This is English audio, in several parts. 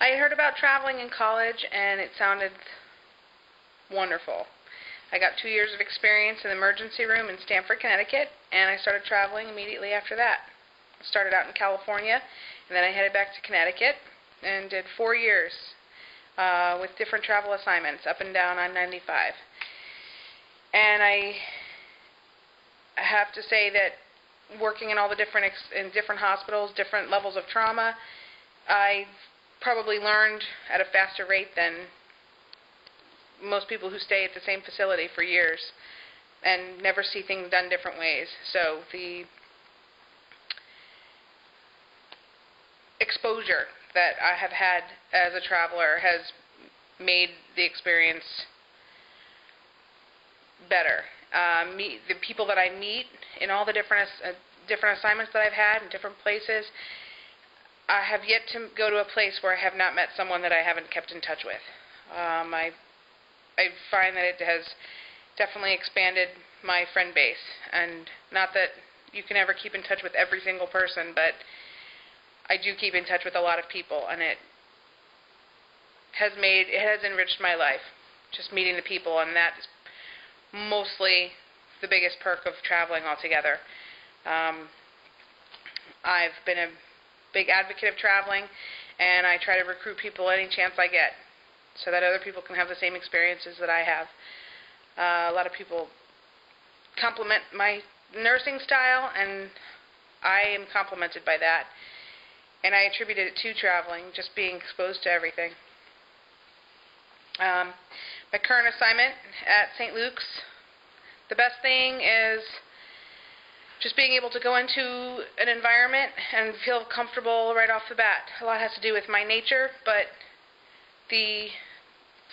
I heard about traveling in college, and it sounded wonderful. I got 2 years of experience in the emergency room in Stamford, Connecticut, and I started traveling immediately after that. I started out in California, and then I headed back to Connecticut and did 4 years with different travel assignments up and down I-95. And I have to say that working in all the different hospitals, different levels of trauma, I probably learned at a faster rate than most people who stay at the same facility for years and never see things done different ways. So the exposure that I have had as a traveler has made the experience better. The people that I meet in all the different assignments that I've had in different places, I have yet to go to a place where I have not met someone that I haven't kept in touch with. I find that it has definitely expanded my friend base, and not that you can ever keep in touch with every single person, but I do keep in touch with a lot of people, and it has enriched my life, just meeting the people, and that is mostly the biggest perk of traveling altogether. I've been a big advocate of traveling, and I try to recruit people any chance I get so that other people can have the same experiences that I have. A lot of people compliment my nursing style, and I am complimented by that. And I attributed it to traveling, just being exposed to everything. My current assignment at St. Luke's, the best thing is just being able to go into an environment and feel comfortable right off the bat. A lot has to do with my nature, but the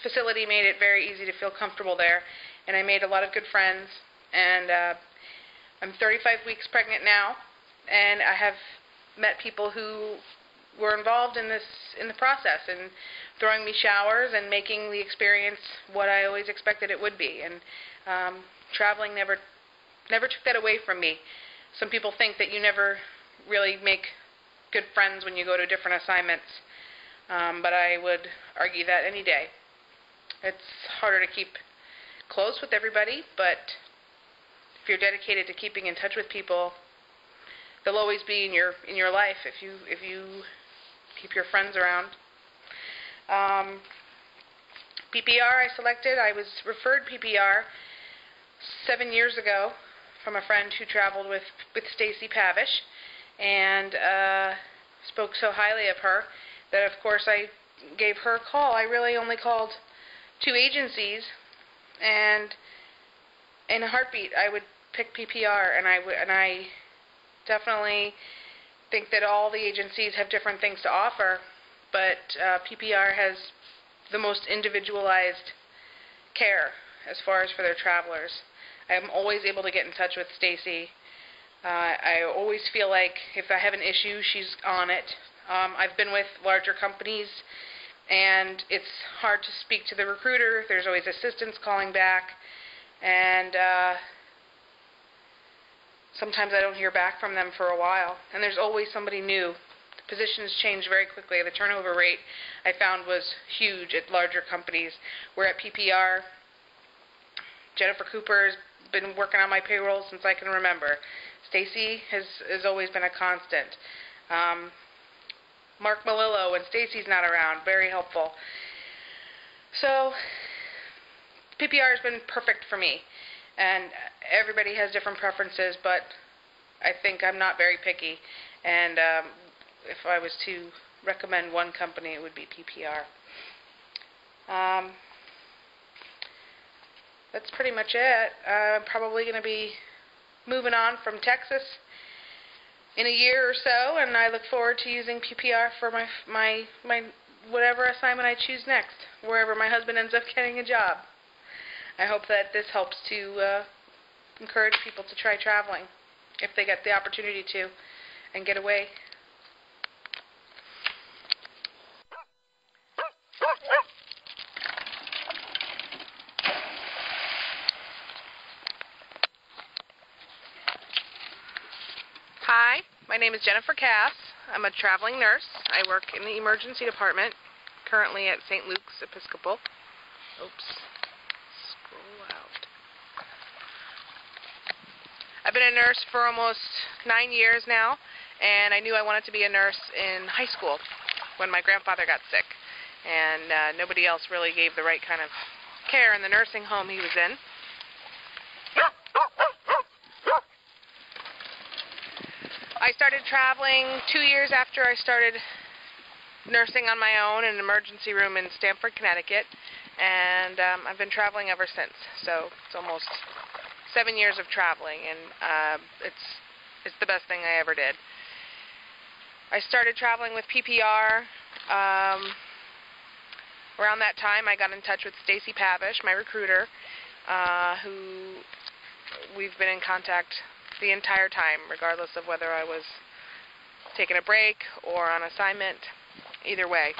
facility made it very easy to feel comfortable there, and I made a lot of good friends. And I'm 35 weeks pregnant now, and I have met people who were involved in the process and throwing me showers and making the experience what I always expected it would be. And traveling never took that away from me. Some people think that you never really make good friends when you go to different assignments, but I would argue that any day. It's harder to keep close with everybody, but if you're dedicated to keeping in touch with people, they'll always be in your life if you keep your friends around. PPR I selected. I was referred PPR 7 years ago from a friend who traveled with Stacy Pavish, and spoke so highly of her that of course I gave her a call. I really only called 2 agencies, and in a heartbeat I would pick PPR, and I definitely think that all the agencies have different things to offer, but PPR has the most individualized care as far as for their travelers. I'm always able to get in touch with Stacy. I always feel like if I have an issue, she's on it. I've been with larger companies, and it's hard to speak to the recruiter. There's always assistants calling back, and sometimes I don't hear back from them for a while, and there's always somebody new. The positions change very quickly. The turnover rate I found was huge at larger companies, where at PPR, Jennifer Cooper has been working on my payroll since I can remember. Stacy has always been a constant. Mark Malillo, when Stacy's not around, very helpful. So PPR has been perfect for me, and everybody has different preferences, but I think I'm not very picky, and if I was to recommend one company, it would be PPR. That's pretty much it. I'm probably going to be moving on from Texas in a year or so, and I look forward to using PPR for my whatever assignment I choose next, wherever my husband ends up getting a job. I hope that this helps to encourage people to try traveling if they get the opportunity to and get away. Hi, my name is Jennifer Cass. I'm a traveling nurse. I work in the emergency department currently at St. Luke's Episcopal. Oops. Scroll out. I've been a nurse for almost 9 years now, and I knew I wanted to be a nurse in high school when my grandfather got sick. And nobody else really gave the right kind of care in the nursing home he was in. I started traveling 2 years after I started nursing on my own in an emergency room in Stamford, Connecticut, and I've been traveling ever since. So it's almost 7 years of traveling, and it's the best thing I ever did. I started traveling with PPR. Around that time, I got in touch with Stacy Pavish, my recruiter, who we've been in contact the entire time, regardless of whether I was taking a break or on assignment. Either way,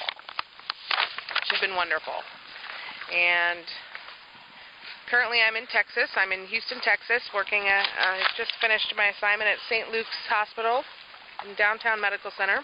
she's been wonderful. And currently I'm in Texas. I'm in Houston, Texas, working I just finished my assignment at St. Luke's Hospital in downtown Medical Center.